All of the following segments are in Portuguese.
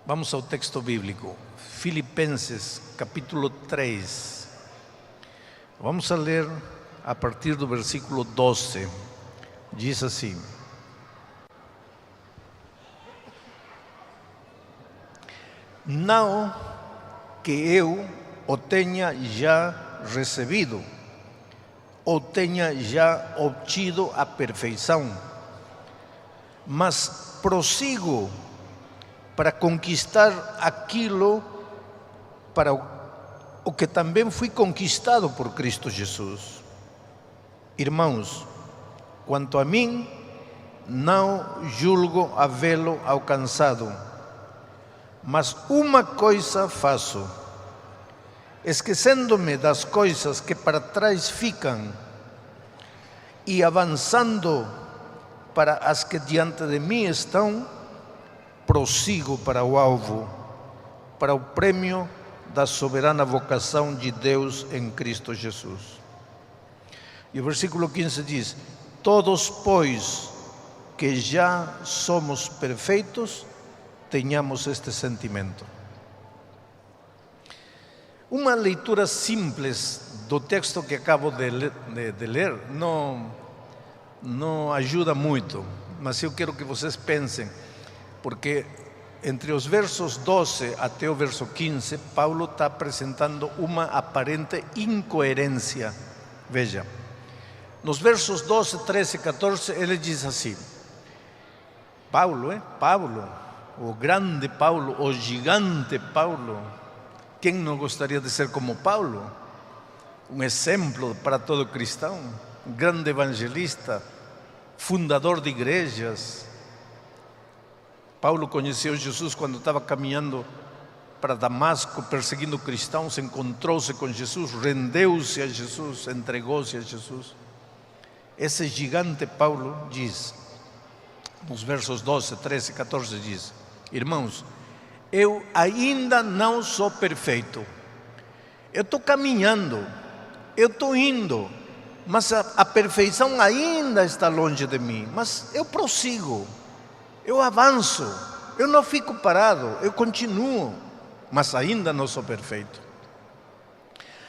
Vamos ao texto bíblico, Filipenses, capítulo 3. Vamos a ler a partir do versículo 12. Diz assim: Não que eu o tenha já recebido, ou tenha já obtido a perfeição, mas prossigo para conquistar aquilo para o que também fui conquistado por Cristo Jesus. Irmãos, quanto a mim, não julgo havê-lo alcançado, mas uma coisa faço, esquecendo-me das coisas que para trás ficam e avançando para as que diante de mim estão, prossigo para o alvo, para o prêmio da soberana vocação de Deus em Cristo Jesus. E o versículo 15 diz: todos, pois, que já somos perfeitos, tenhamos este sentimento. Uma leitura simples do texto que acabo de ler não ajuda muito, mas eu quero que vocês pensem, porque entre os versos 12 até o verso 15, Paulo está apresentando uma aparente incoerência. Veja, nos versos 12, 13 e 14, ele diz assim: Paulo, o grande Paulo, o gigante Paulo, quem não gostaria de ser como Paulo? Um exemplo para todo cristão, um grande evangelista, fundador de igrejas. Paulo conheceu Jesus quando estava caminhando para Damasco, perseguindo cristãos, encontrou-se com Jesus, rendeu-se a Jesus, entregou-se a Jesus. Esse gigante Paulo diz, nos versos 12, 13 e 14, diz: irmãos, eu ainda não sou perfeito, eu estou caminhando, eu estou indo, mas a perfeição ainda está longe de mim, mas eu prossigo, eu avanço, eu não fico parado, eu continuo, mas ainda não sou perfeito.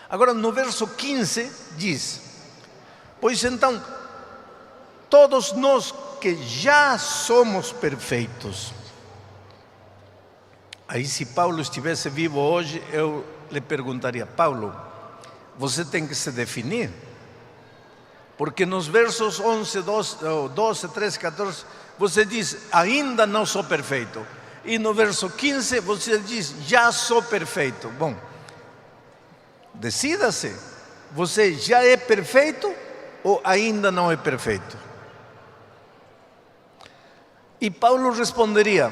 Agora no verso 15 diz: pois então, todos nós que já somos perfeitos. Aí, se Paulo estivesse vivo hoje, eu lhe perguntaria: Paulo, você tem que se definir, porque nos versos 11, 12, 13, 14, você diz: ainda não sou perfeito, e no verso 15 você diz: já sou perfeito. Bom, decida-se, você já é perfeito ou ainda não é perfeito? E Paulo responderia: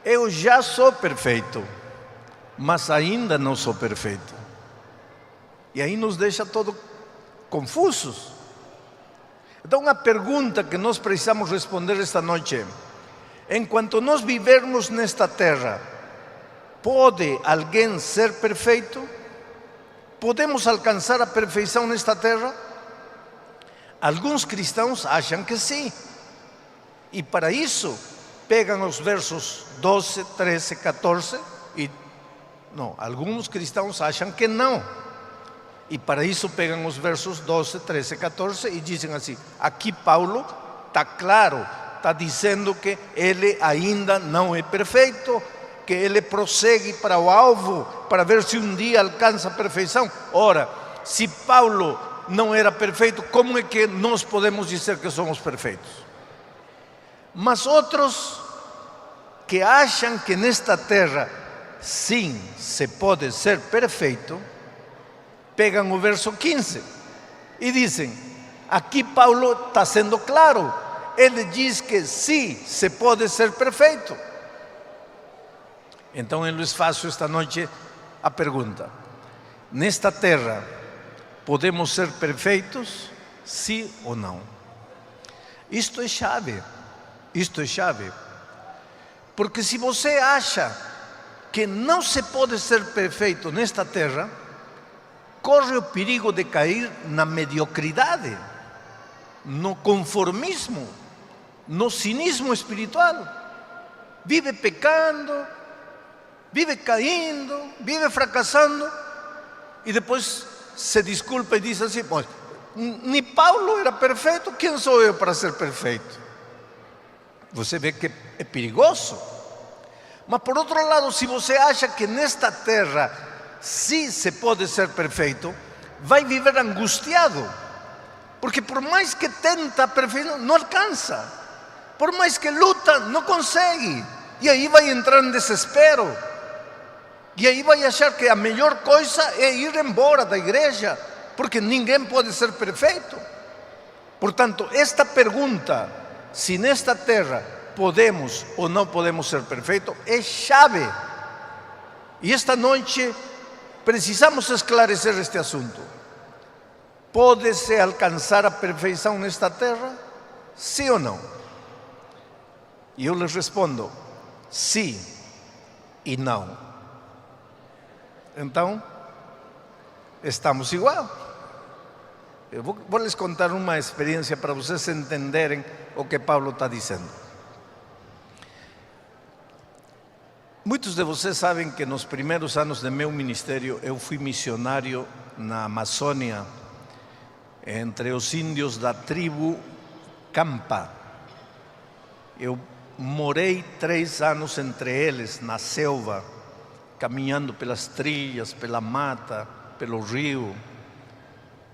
eu já sou perfeito, mas ainda não sou perfeito. E aí nos deixa todos confusos. Então a pergunta que nós precisamos responder esta noite é: enquanto nós vivermos nesta terra, pode alguém ser perfeito? Podemos alcançar a perfeição nesta terra? Alguns cristãos acham que sim, e para isso pegam os versos 12, 13, 14 e não, alguns cristãos acham que não, e para isso pegam os versos 12, 13, 14 e dizem assim: aqui Paulo está claro, está dizendo que ele ainda não é perfeito, que ele prossegue para o alvo, para ver se um dia alcança a perfeição. Ora, se Paulo não era perfeito, como é que nós podemos dizer que somos perfeitos? Mas outros que acham que nesta terra sim se pode ser perfeito, pegam o verso 15 e dizem: aqui Paulo está sendo claro, ele diz que sim, se pode ser perfeito. Então eu lhes faço esta noite a pergunta: nesta terra podemos ser perfeitos, sim ou não? Isto é chave, porque se você acha que não se pode ser perfeito nesta terra, corre o perigo de cair na mediocridade, no conformismo, no cinismo espiritual. Vive pecando, vive caindo, vive fracassando, e depois se desculpa e diz assim: pois, nem Paulo era perfeito, quem sou eu para ser perfeito? Você vê que é perigoso. Mas por outro lado, se você acha que nesta terra sim se pode ser perfeito, vai viver angustiado, porque por mais que tenta perfeição, não alcança, por mais que luta, não consegue, e aí vai entrar em desespero, e aí vai achar que a melhor coisa é ir embora da igreja, porque ninguém pode ser perfeito. Portanto, esta pergunta, se nesta terra podemos ou não podemos ser perfeitos, é chave. E esta noite precisamos esclarecer este assunto. Pode-se alcançar a perfeição nesta terra? Sim ou não? E eu lhes respondo: sim e não. Então, estamos igual. Eu vou lhes contar uma experiência para vocês entenderem o que Paulo está dizendo. Muitos de vocês sabem que nos primeiros anos do meu ministério eu fui missionário na Amazônia, entre os índios da tribo Campa. Eu morei 3 anos entre eles, na selva, caminhando pelas trilhas, pela mata, pelo rio,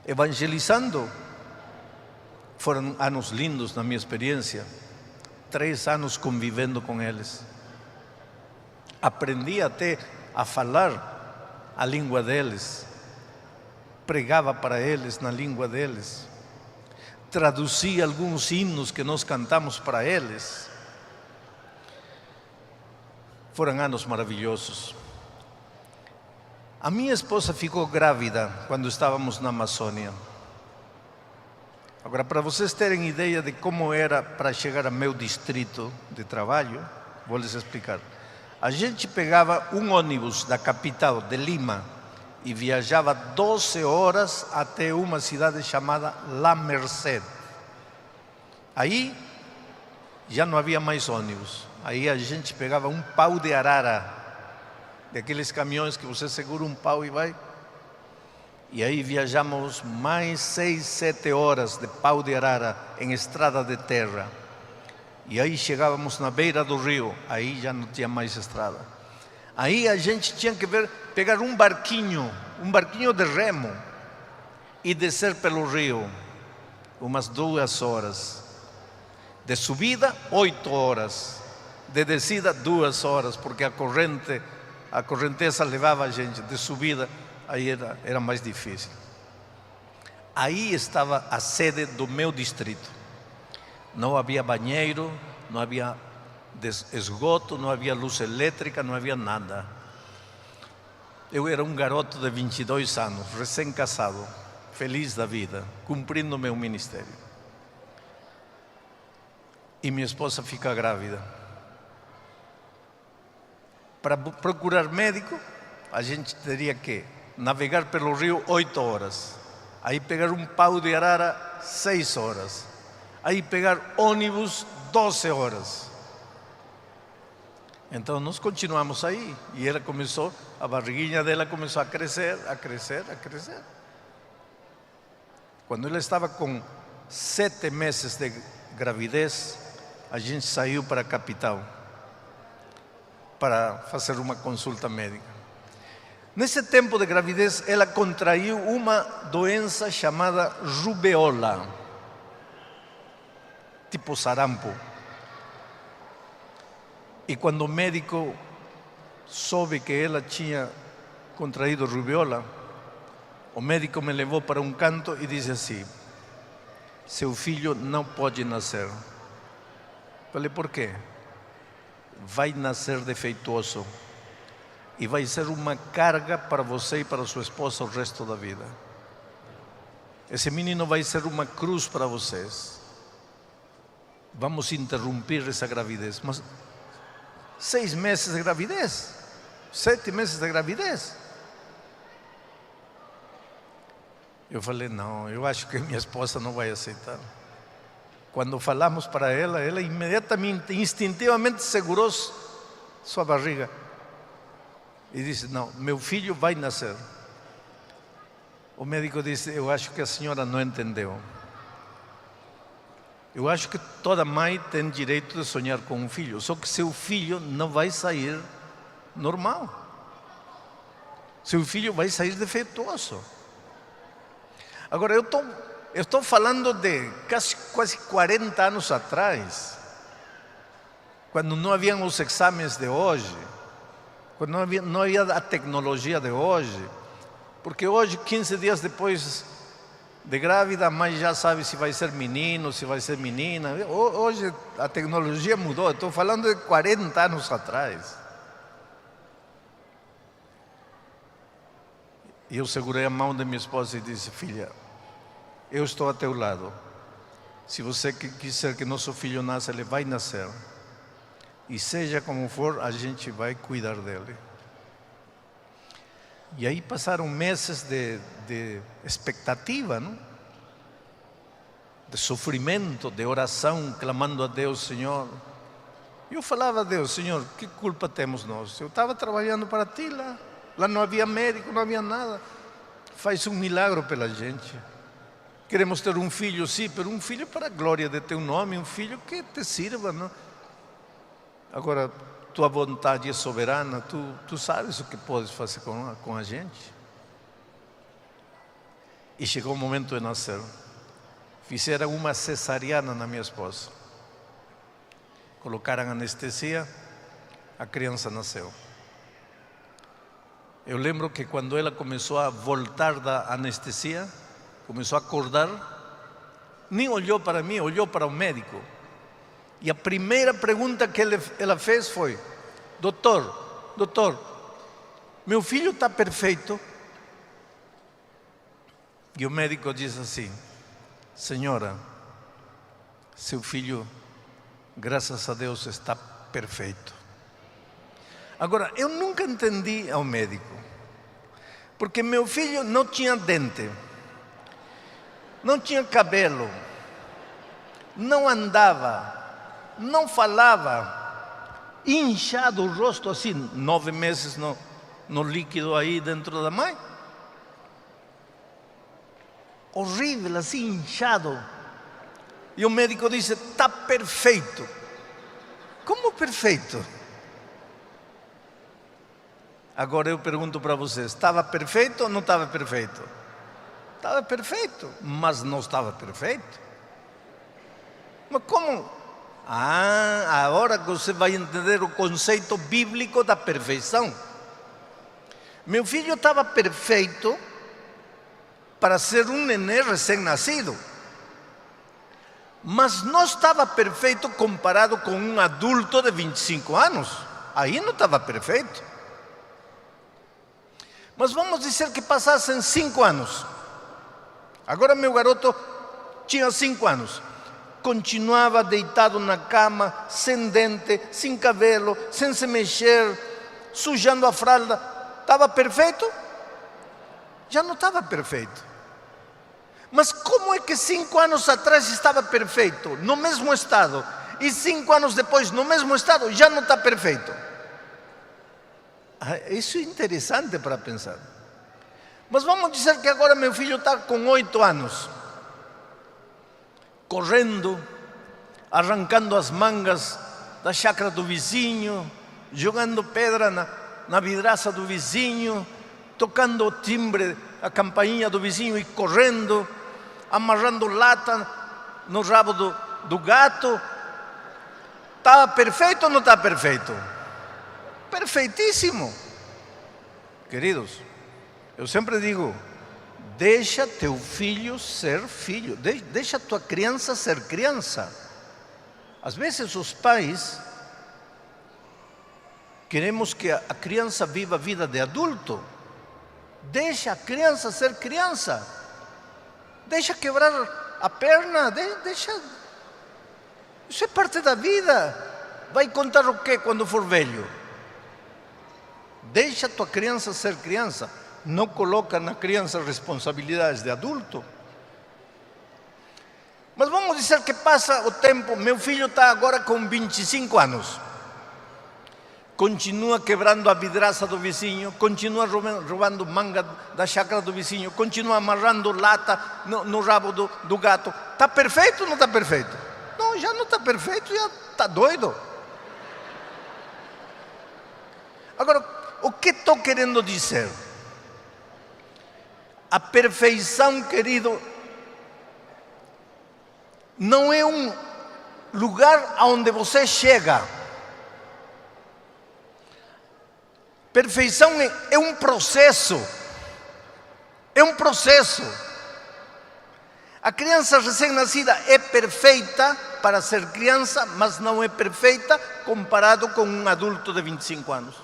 evangelizando. Foram anos lindos na minha experiência, 3 anos convivendo com eles. Aprendi até a falar a língua deles, pregava para eles na língua deles, traduzia alguns hinos que nós cantamos para eles. Foram anos maravilhosos. A minha esposa ficou grávida quando estávamos na Amazônia. Agora, para vocês terem ideia de como era para chegar ao meu distrito de trabalho, vou lhes explicar. A gente pegava um ônibus da capital, de Lima, e viajava 12 horas até uma cidade chamada La Merced. Aí já não havia mais ônibus. Aí a gente pegava um pau de arara, daqueles caminhões que você segura um pau e vai. E aí viajamos mais 6, 7 horas de pau de arara em estrada de terra. E aí chegávamos na beira do rio, aí já não tinha mais estrada. Aí a gente tinha que pegar um barquinho de remo, e descer pelo rio, umas 2 horas. De subida, 8 horas. De descida, 2 horas, porque a correnteza levava a gente. De subida, aí era mais difícil. Aí estava a sede do meu distrito. Não havia banheiro, não havia esgoto, não havia luz elétrica, não havia nada. Eu era um garoto de 22 anos, recém-casado, feliz da vida, cumprindo meu ministério. E minha esposa fica grávida. Para procurar médico, a gente teria que navegar pelo rio 8 horas. Aí pegar um pau de arara 6 horas. Aí pegar ônibus 12 horas. Então nós continuamos aí. E ela começou, a barriguinha dela começou a crescer, a crescer, a crescer. Quando ela estava com 7 meses de gravidez, a gente saiu para a capital para fazer uma consulta médica. Nesse tempo de gravidez, ela contraiu uma doença chamada rubeola, tipo sarampo. E quando o médico soube que ela tinha contraído rubeola, o médico me levou para um canto e disse assim: seu filho não pode nascer. Falei: por quê? Vai nascer defeituoso e vai ser uma carga para você e para sua esposa o resto da vida. Esse menino vai ser uma cruz para vocês. Vamos interromper essa gravidez. Mas 6 meses de gravidez, 7 meses de gravidez. Eu falei: não, eu acho que minha esposa não vai aceitar. Quando falamos para ela imediatamente, instintivamente segurou sua barriga. e disse: não, meu filho vai nascer. O médico disse: eu acho que a senhora não entendeu. Eu acho que toda mãe tem direito de sonhar com um filho, só que seu filho não vai sair normal. Seu filho vai sair defeituoso. Agora, eu estou falando de quase 40 anos atrás, quando não haviam os exames de hoje, quando não havia a tecnologia de hoje, porque hoje, 15 dias depois de grávida, a mãe já sabe se vai ser menino, se vai ser menina. Hoje a tecnologia mudou, estou falando de 40 anos atrás. E eu segurei a mão de minha esposa e disse: filha, eu estou a teu lado. Se você quiser que nosso filho nasça, ele vai nascer. E seja como for, a gente vai cuidar dele. E aí passaram meses de expectativa, não? De sofrimento, de oração, clamando a Deus: Senhor. Eu falava a Deus: Senhor, que culpa temos nós? Eu estava trabalhando para ti lá. Lá não havia médico, não havia nada. Faz um milagre pela gente. Queremos ter um filho, sim, mas um filho para a glória de teu nome, um filho que te sirva, não? Agora, tua vontade é soberana, tu sabes o que podes fazer com a gente. E chegou o momento de nascer. Fizeram uma cesariana na minha esposa. Colocaram anestesia, a criança nasceu. Eu lembro que quando ela começou a voltar da anestesia, começou a acordar, nem olhou para mim, olhou para o médico. E a primeira pergunta que ela fez foi: doutor, meu filho está perfeito? E o médico disse assim: senhora, seu filho, graças a Deus, está perfeito. Agora, eu nunca entendi ao médico, porque meu filho não tinha dente, não tinha cabelo, não andava, não falava, inchado o rosto assim, 9 meses no líquido aí dentro da mãe. Horrível, assim, inchado. E o médico disse: está perfeito. Como perfeito? Agora eu pergunto para vocês: estava perfeito ou não estava perfeito? Estava perfeito, mas não estava perfeito. Mas como? Agora que você vai entender o conceito bíblico da perfeição. Meu filho estava perfeito para ser um nenê recém-nascido, mas não estava perfeito comparado com um adulto de 25 anos. Aí não estava perfeito. Mas vamos dizer que passassem 5 anos. Agora meu garoto tinha 5 anos. Continuava deitado na cama, sem dente, sem cabelo, sem se mexer, sujando a fralda. Estava perfeito? Já não estava perfeito. Mas como é que 5 anos atrás estava perfeito, no mesmo estado, e 5 anos depois, no mesmo estado, já não está perfeito? Isso é interessante para pensar. Mas vamos dizer que agora meu filho está com 8 anos, correndo, arrancando as mangas da chácara do vizinho, jogando pedra na vidraça do vizinho, tocando o timbre, a campainha do vizinho e correndo, amarrando lata no rabo do gato. Está perfeito ou não está perfeito? Perfeitíssimo. Queridos, eu sempre digo: deixa teu filho ser filho, deixa tua criança ser criança. Às vezes os pais queremos que a criança viva a vida de adulto. Deixa a criança ser criança. Deixa quebrar a perna, deixa. Isso é parte da vida. Vai contar o quê quando for velho? Deixa tua criança ser criança. Não coloca na criança responsabilidades de adulto. Mas vamos dizer que passa o tempo. Meu filho está agora com 25 anos. continua quebrando a vidraça do vizinho, continua roubando manga da chácara do vizinho, continua amarrando lata no rabo do gato. Está perfeito ou não está perfeito? Não, já não está perfeito, já está doido. Agora, o que estou querendo dizer? A perfeição, querido, não é um lugar aonde você chega. Perfeição é um processo. É um processo. A criança recém-nascida é perfeita para ser criança, mas não é perfeita comparado com um adulto de 25 anos.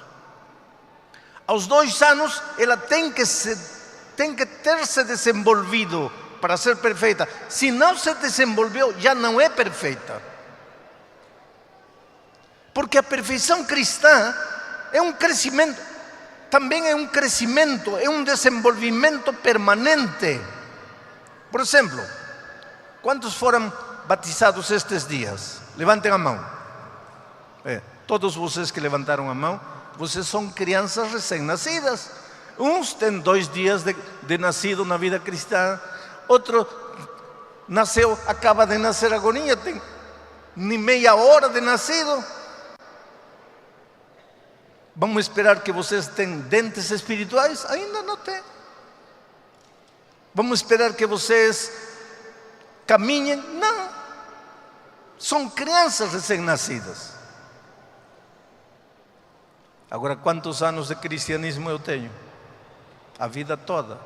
Aos 2 anos, ela tem que ter se desenvolvido para ser perfeita. Se não se desenvolveu, já não é perfeita. Porque a perfeição cristã é um crescimento, também é um crescimento, é um desenvolvimento permanente. Por exemplo, quantos foram batizados estes dias? Levantem a mão. Todos vocês que levantaram a mão, vocês são crianças recém-nascidas. Uns têm 2 dias de nascido na vida cristã, outro nasceu, acaba de nascer agora, tem nem meia hora de nascido. Vamos esperar que vocês tenham dentes espirituais? Ainda não têm. Vamos esperar que vocês caminhem? Não. São crianças recém-nascidas. Agora, quantos anos de cristianismo eu tenho? A vida toda.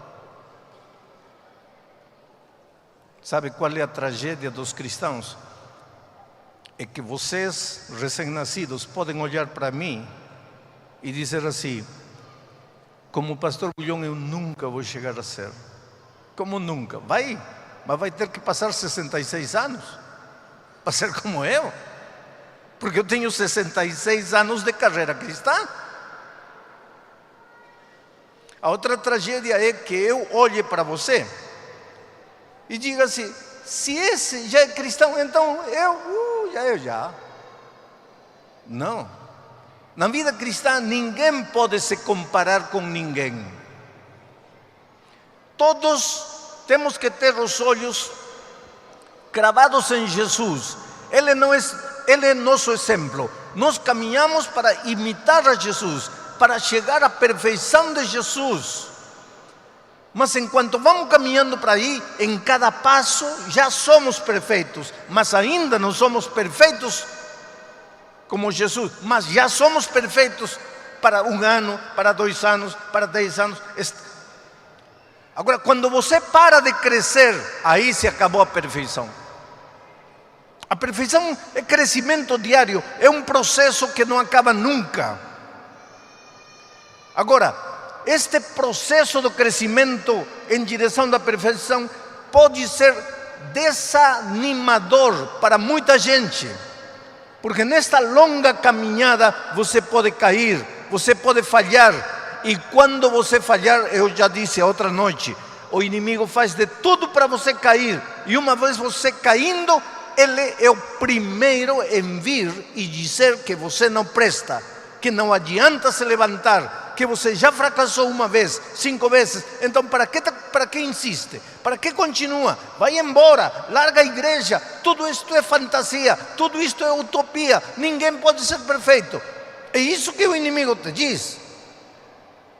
Sabe qual é a tragédia dos cristãos? É que vocês, recém-nascidos, podem olhar para mim e dizer assim: como o pastor Bulhão eu nunca vou chegar a ser. Como nunca? Vai, mas vai ter que passar 66 anos para ser como eu. Porque eu tenho 66 anos de carreira cristã. A outra tragédia é que eu olhe para você e diga assim: se esse já é cristão, então eu já. Não. Na vida cristã ninguém pode se comparar com ninguém. Todos temos que ter os olhos cravados em Jesus. Ele é nosso exemplo. Nós caminhamos para imitar a Jesus, para chegar à perfeição de Jesus. Mas enquanto vamos caminhando para aí, em cada passo já somos perfeitos, mas ainda não somos perfeitos como Jesus, mas já somos perfeitos para 1 ano, para 2 anos, para 10 anos. Agora, quando você para de crescer, aí se acabou a perfeição. A perfeição é crescimento diário, é um processo que não acaba nunca. Agora, este processo de crescimento em direção da perfeição pode ser desanimador para muita gente, porque nesta longa caminhada você pode cair, você pode falhar, e quando você falhar, eu já disse a outra noite, o inimigo faz de tudo para você cair, e uma vez você caindo, ele é o primeiro em vir e dizer que você não presta, que não adianta se levantar, que você já fracassou 1 vez, 5 vezes, então para que insiste? Para que continua? Vai embora, larga a igreja, tudo isto é fantasia, tudo isto é utopia, ninguém pode ser perfeito. É isso que o inimigo te diz.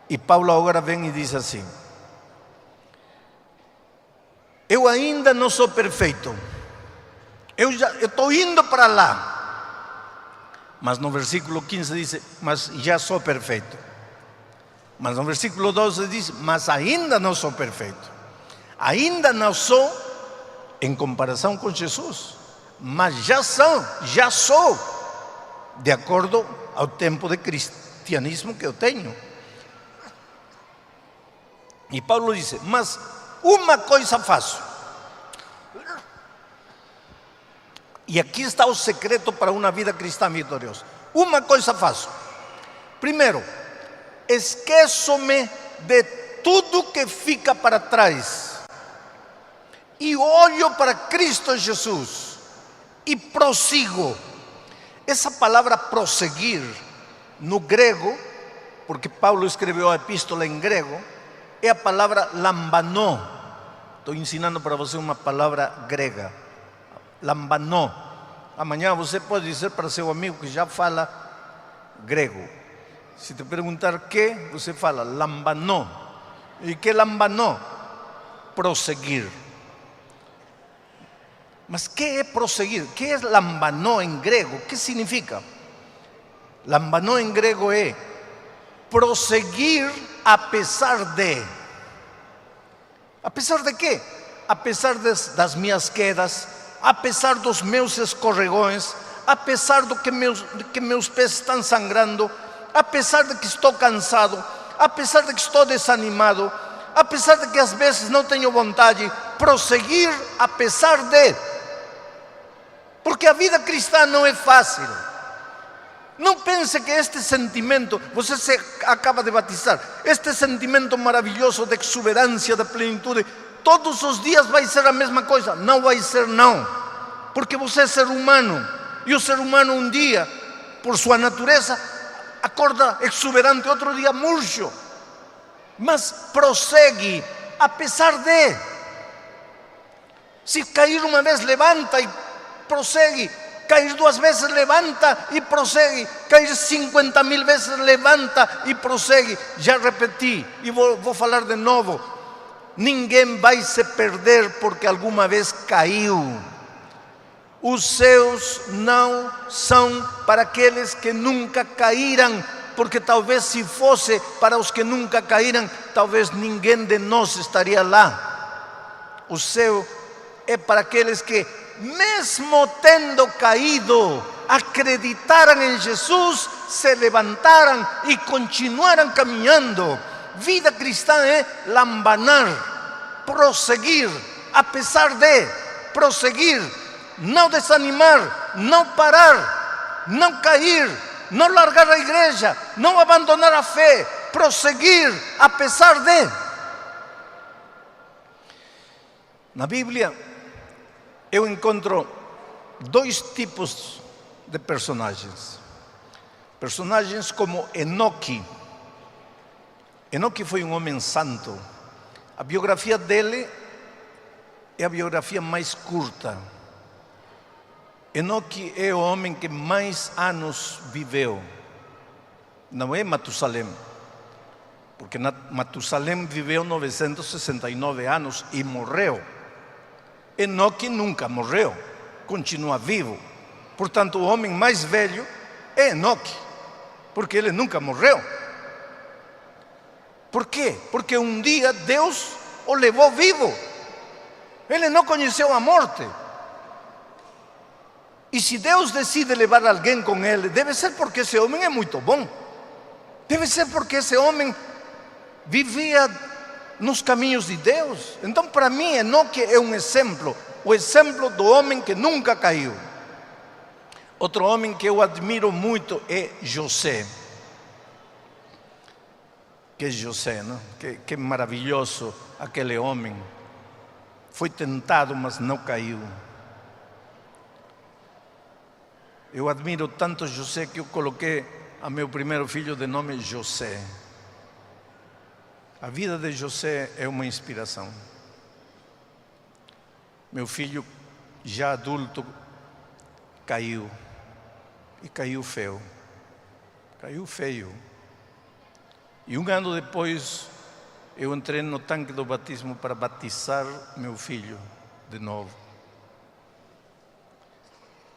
E Paulo agora vem e diz assim: eu ainda não sou perfeito, eu estou indo para lá. Mas no versículo 15 diz: mas já sou perfeito. Mas no versículo 12 diz: mas ainda não sou perfeito. Ainda não sou em comparação com Jesus, mas já sou, de acordo ao tempo de cristianismo que eu tenho. E Paulo diz: mas uma coisa faço. E aqui está o secreto para uma vida cristã vitoriosa. Uma coisa faço. Primeiro, esqueço-me de tudo que fica para trás e olho para Cristo Jesus e prossigo. Essa palavra prosseguir no grego, porque Paulo escreveu a epístola em grego, é a palavra lambanó. Estou ensinando para você uma palavra grega, lambanó. Amanhã você pode dizer para seu amigo que já fala grego. Se te perguntar que, você fala lambanó. E que lambanó? Prosseguir. Mas que é prosseguir? Que é lambanó em grego? Que significa? Lambanó em grego é prosseguir a pesar de. A pesar de quê? A pesar das minhas quedas, a pesar dos meus escorregões, a pesar de que meus pés estão sangrando, a pesar de que estou cansado, a pesar de que estou desanimado, a pesar de que às vezes não tenho vontade, prosseguir a pesar de. Porque a vida cristã não é fácil. Não pense que este sentimento, você se acaba de batizar, este sentimento maravilhoso de exuberância, de plenitude, todos os dias vai ser a mesma coisa. Não vai ser, não. Porque você é ser humano. E o ser humano um dia, por sua natureza, acorda exuberante, outro dia murcho. Mas prossegue, a pesar de. Se cair uma vez, levanta e prossegue. Cair 2 vezes, levanta e prossegue. Cair 50.000 vezes, levanta e prossegue. Já repeti e vou falar de novo. Ninguém vai se perder porque alguma vez caiu. Os céus não são para aqueles que nunca caíram, porque talvez se fosse para os que nunca caíram, talvez ninguém de nós estaria lá. O céu é para aqueles que, mesmo tendo caído, acreditaram em Jesus, se levantaram e continuaram caminhando. Vida cristã é lambanar, prosseguir, a pesar de, prosseguir, não desanimar, não parar, não cair, não largar a igreja, não abandonar a fé, prosseguir, a pesar de. Na Bíblia, eu encontro 2 tipos de personagens. Personagens como Enoque. Enoque foi um homem santo. A biografia dele é a biografia mais curta. Enoque é o homem que mais anos viveu. Não é Matusalém, porque Matusalém viveu 969 anos e morreu. Enoque nunca morreu, continua vivo. Portanto, o homem mais velho é Enoque, porque ele nunca morreu. Por quê? Porque um dia Deus o levou vivo. Ele não conheceu a morte. E se Deus decide levar alguém com ele, deve ser porque esse homem é muito bom. Deve ser porque esse homem vivia nos caminhos de Deus. Então, para mim, Enoque é um exemplo. O exemplo do homem que nunca caiu. Outro homem que eu admiro muito é José. Que José, não? Que maravilhoso aquele homem. Foi tentado, mas não caiu. Eu admiro tanto José que eu coloquei a meu primeiro filho de nome José. A vida de José é uma inspiração. Meu filho, já adulto, caiu. E caiu feio. Caiu feio. E 1 ano depois, eu entrei no tanque do batismo para batizar meu filho de novo.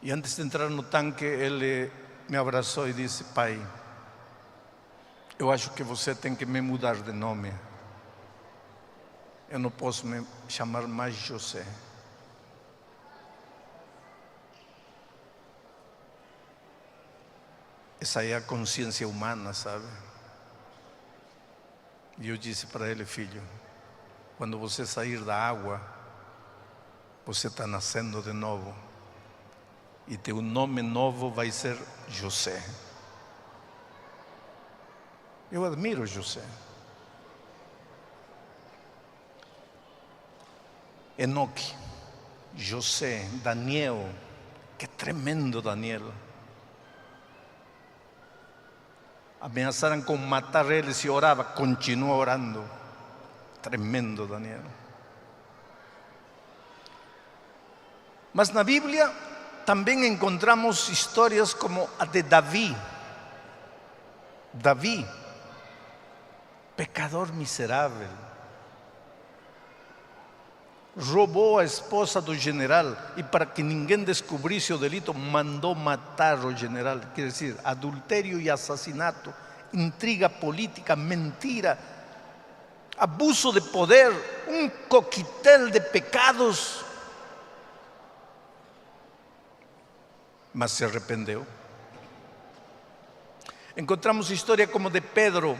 E antes de entrar no tanque, ele me abraçou e disse: pai, eu acho que você tem que me mudar de nome. Eu não posso me chamar mais José. Essa é a consciência humana, sabe? E eu disse para ele: filho, quando você sair da água, você está nascendo de novo. E teu nome novo vai ser José. Eu admiro José. Enoque, José, Daniel, que tremendo Daniel. ameaçaram com matar ele se orava, continua orando. Tremendo, Daniel. Mas na Bíblia também encontramos histórias como a de Davi. Davi, pecador miserável, roubou a esposa do general e, para que ninguém descobrisse o delito, mandou matar o general. Quer dizer, adultério e assassinato, intriga política, mentira, abuso de poder, um coquetel de pecados. Mas se arrependeu. Encontramos história como de Pedro,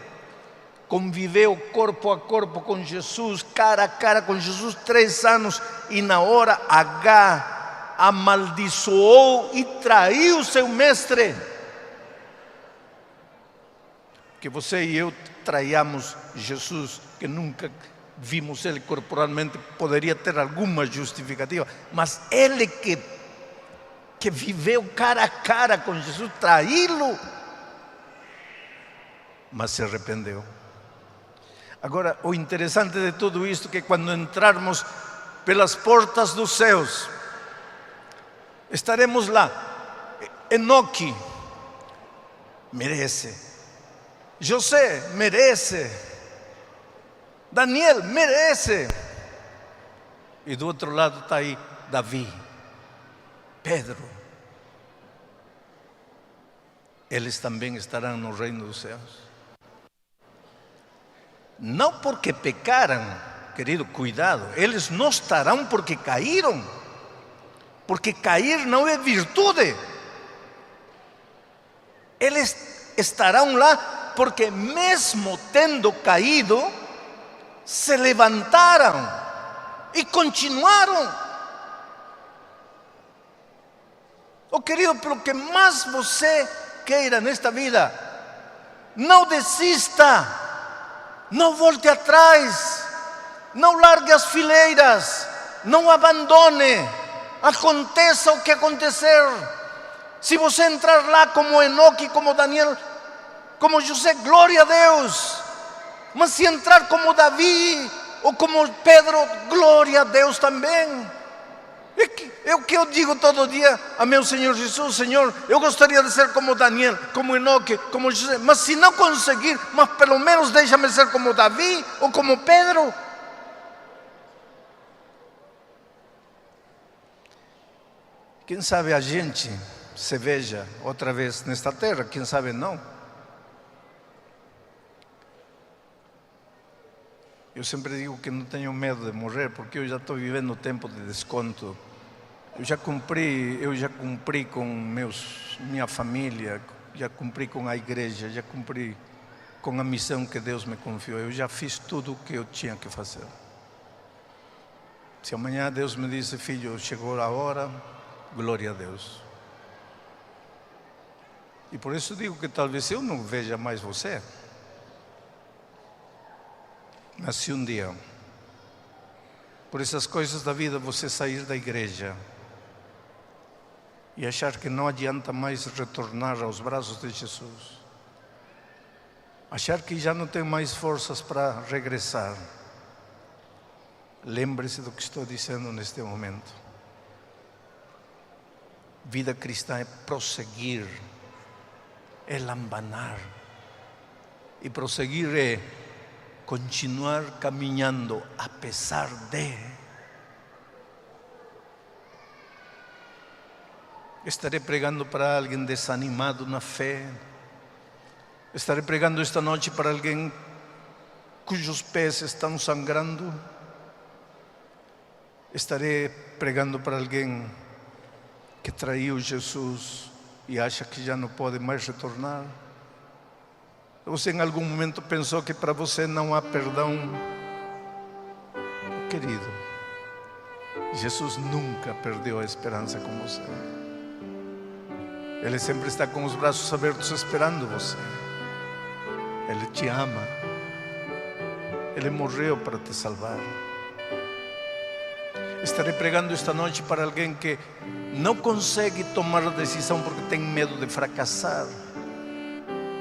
conviveu corpo a corpo com Jesus, cara a cara com Jesus 3 anos, e na hora H amaldiçoou e traiu seu mestre. Que você e eu traiamos Jesus, que nunca vimos ele corporalmente, poderia ter alguma justificativa, mas ele que viveu cara a cara com Jesus, traí-lo, mas se arrependeu. Agora, o interessante de tudo isto é que quando entrarmos pelas portas dos céus, estaremos lá. Enoque merece, José merece, Daniel merece, e do outro lado está aí Davi, Pedro. Eles também estarão no reino dos céus. Não porque pecaram, querido, cuidado, eles não estarão porque caíram, porque cair não é virtude. Eles estarão lá porque, mesmo tendo caído, se levantaram e continuaram. Oh, querido, pelo que mais você queira nesta vida, não desista. Não volte atrás, não largue as fileiras, não abandone, aconteça o que acontecer. Se você entrar lá como Enoque, como Daniel, como José, glória a Deus. Mas se entrar como Davi ou como Pedro, glória a Deus também. É o que eu digo todo dia a meu Senhor Jesus: Senhor, eu gostaria de ser como Daniel, como Enoque, como José, mas se não conseguir, mas pelo menos deixa-me ser como Davi ou como Pedro. Quem sabe a gente se veja outra vez nesta terra, quem sabe não. Eu sempre digo que não tenho medo de morrer, porque eu já estou vivendo o tempo de desconto. Eu já cumpri com minha família, já cumpri com a igreja, já cumpri com a missão que Deus me confiou. Eu já fiz tudo o que eu tinha que fazer. Se amanhã Deus me diz: filho, chegou a hora, glória a Deus. E por isso digo que talvez eu não veja mais você. Mas se um dia, por essas coisas da vida, você sair da igreja e achar que não adianta mais retornar aos braços de Jesus, achar que já não tem mais forças para regressar, lembre-se do que estou dizendo neste momento. Vida cristã é prosseguir, é lambanar, e prosseguir é continuar caminhando apesar de. Estarei pregando para alguém desanimado na fé. Estarei pregando esta noite para alguém cujos pés estão sangrando. Estarei pregando para alguém que traiu Jesus e acha que já não pode mais retornar. Você em algum momento pensou que para você não há perdão? Querido, Jesus nunca perdeu a esperança com você. Ele sempre está com os braços abertos esperando você. Ele te ama. Ele morreu para te salvar. Estarei pregando esta noite para alguém que não consegue tomar a decisão porque tem medo de fracassar.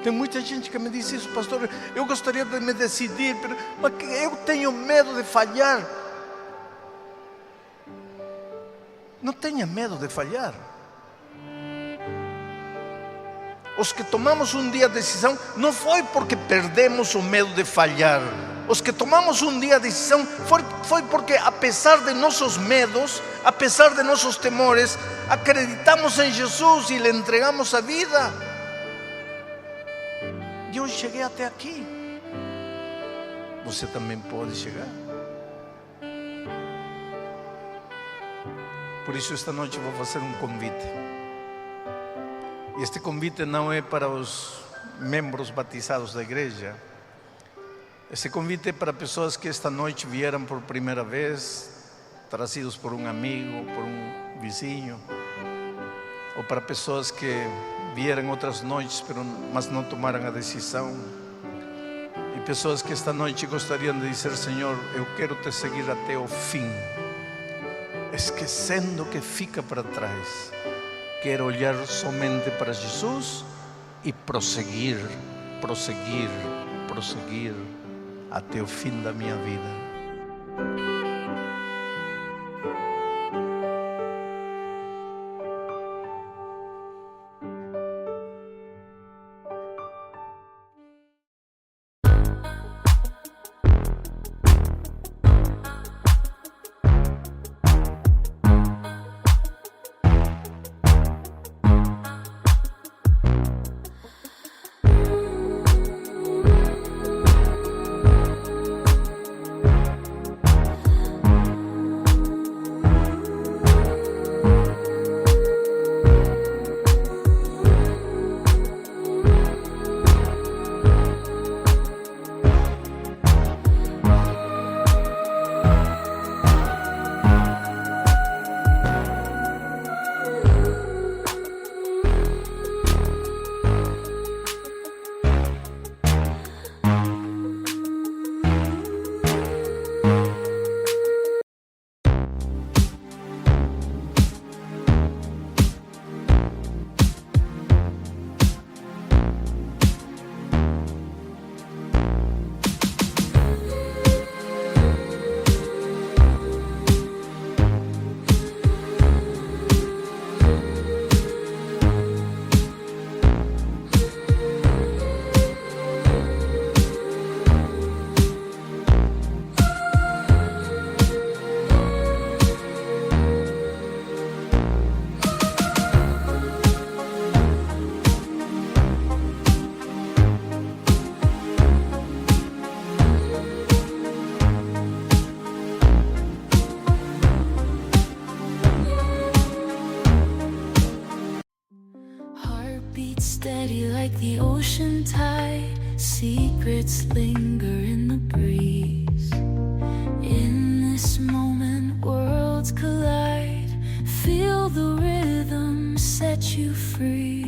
Tem muita gente que me diz isso, pastor, eu gostaria de me decidir, mas eu tenho medo de falhar. Não tenha medo de falhar. Os que tomamos um dia a decisão, não foi porque perdemos o medo de falhar. Os que tomamos um dia a decisão, foi porque apesar de nossos medos, apesar de nossos temores, acreditamos em Jesus e lhe entregamos a vida. E eu cheguei até aqui. Você também pode chegar. Por isso esta noite vou fazer um convite. E este convite não é para os membros batizados da igreja. Este convite é para pessoas que esta noite vieram por primeira vez, trazidos por um amigo, por um vizinho, ou para pessoas que vieram outras noites, mas não tomaram a decisão. E pessoas que esta noite gostariam de dizer: Senhor, eu quero te seguir até o fim, esquecendo o que fica para trás. Quero olhar somente para Jesus e prosseguir até o fim da minha vida. Steady like the ocean tide, secrets linger in the breeze. In this moment, worlds collide. Feel the rhythm set you free.